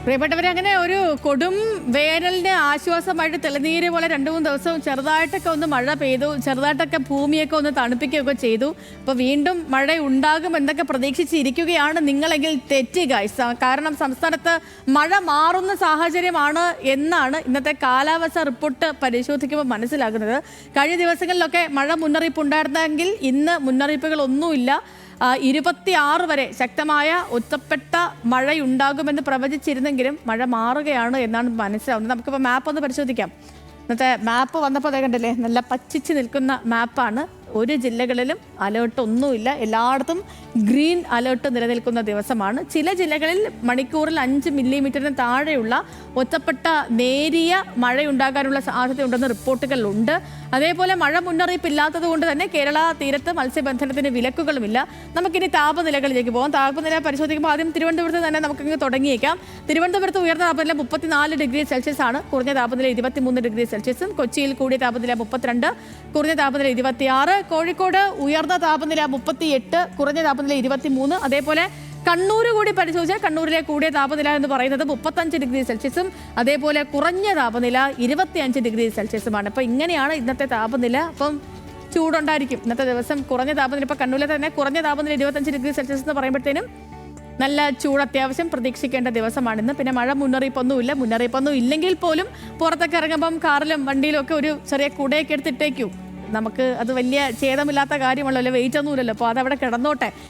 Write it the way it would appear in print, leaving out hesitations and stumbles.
പ്രിയപ്പെട്ടവരെ, അങ്ങനെ ഒരു കൊടും വേനലിന് ആശ്വാസമായിട്ട് തെളിനീര് പോലെ 2-3 ദിവസവും ചെറുതായിട്ടൊക്കെ ഒന്ന് മഴ പെയ്തു, ചെറുതായിട്ടൊക്കെ ഭൂമിയൊക്കെ ഒന്ന് തണുപ്പിക്കുകയൊക്കെ ചെയ്തു. അപ്പോൾ വീണ്ടും മഴ ഉണ്ടാകും എന്നൊക്കെ പ്രതീക്ഷിച്ചിരിക്കുകയാണ് നിങ്ങളെങ്കിൽ തെറ്റി ഗൈസ്. കാരണം സംസ്ഥാനത്ത് മഴ മാറുന്ന സാഹചര്യമാണ് എന്നാണ് ഇന്നത്തെ കാലാവസ്ഥ റിപ്പോർട്ട് പരിശോധിക്കുമ്പോൾ മനസ്സിലാകുന്നത്. കഴിഞ്ഞ ദിവസങ്ങളിലൊക്കെ മഴ മുന്നറിയിപ്പ് ഉണ്ടായിരുന്നെങ്കിൽ ഇന്ന് മുന്നറിയിപ്പുകളൊന്നുമില്ല. 26 വരെ ശക്തമായ ഒറ്റപ്പെട്ട മഴയുണ്ടാകുമെന്ന് പ്രവചിച്ചിരുന്നെങ്കിലും മഴ മാറുകയാണ് എന്നാണ് മനസ്സിലാവുന്നത്. നമുക്കിപ്പോൾ മാപ്പ് ഒന്ന് പരിശോധിക്കാം. ഇന്നത്തെ മാപ്പ് വന്നപ്പോൾ കണ്ടില്ലേ, നല്ല പച്ചിച്ച് നിൽക്കുന്ന മാപ്പാണ്. ഒരു ജില്ലകളിലും അലേർട്ട് ഒന്നുമില്ല, എല്ലായിടത്തും ഗ്രീൻ അലേർട്ട് നിലനിൽക്കുന്ന ദിവസമാണ്. ചില ജില്ലകളിൽ മണിക്കൂറിൽ 5 മില്ലിമീറ്ററിന് താഴെയുള്ള ഒറ്റപ്പെട്ട നേരിയ മഴയുണ്ടാകാനുള്ള സാധ്യതയുണ്ടെന്ന് റിപ്പോർട്ടുകളുണ്ട്. അതേപോലെ മഴ മുന്നറിയിപ്പ് ഇല്ലാത്തത് കൊണ്ട് തന്നെ കേരള തീരത്ത് മത്സ്യബന്ധനത്തിന് വിലക്കുകളുമില്ല. നമുക്കിനി താപനിലകളിലേക്ക് പോകാം. താപനില പരിശോധിക്കുമ്പോൾ ആദ്യം തിരുവനന്തപുരത്ത് തന്നെ നമുക്കിങ്ങ് തുടങ്ങിയേക്കാം. തിരുവനന്തപുരത്ത് ഉയർന്ന താപനില 34 ഡിഗ്രി സെൽഷ്യസ് ആണ്, കുറഞ്ഞ താപനില 23 ഡിഗ്രി സെൽഷ്യസും. കൊച്ചിയിൽ കൂടിയ താപനില 32, കുറഞ്ഞ താപനില 26. കോഴിക്കോട് ഉയർന്ന താപനില 38, കുറഞ്ഞ താപനില 23. അതേപോലെ കണ്ണൂർ കൂടി പരിശോധിച്ചാൽ കണ്ണൂരിലെ കൂടിയ താപനില എന്ന് പറയുന്നത് 35 ഡിഗ്രി സെൽഷ്യസും അതേപോലെ കുറഞ്ഞ താപനില 25 ഡിഗ്രി സെൽഷ്യസുമാണ്. അപ്പോൾ ഇങ്ങനെയാണ് ഇന്നത്തെ താപനില. അപ്പം ചൂടുണ്ടായിരിക്കും ഇന്നത്തെ ദിവസം. കുറഞ്ഞ താപനില ഇപ്പോൾ കണ്ണൂരിലെ തന്നെ കുറഞ്ഞ താപനില 25 ഡിഗ്രി സെൽഷ്യസ് എന്ന് പറയുമ്പോഴത്തേനും നല്ല ചൂട് അത്യാവശ്യം പ്രതീക്ഷിക്കേണ്ട ദിവസമാണിന്ന്. പിന്നെ മഴ മുന്നറിയിപ്പൊന്നും ഇല്ലെങ്കിൽ പോലും പുറത്തൊക്കെ ഇറങ്ങുമ്പം കാറിലും വണ്ടിയിലും ഒക്കെ ഒരു ചെറിയ കുടയൊക്കെ എടുത്തിട്ടേക്കൂ. നമുക്ക് അത് വലിയ ഛേദമില്ലാത്ത കാര്യമല്ലോ, വെയിറ്റ് ഒന്നുമില്ലല്ലോ. അപ്പോൾ അതവിടെ കിടന്നോട്ടെ.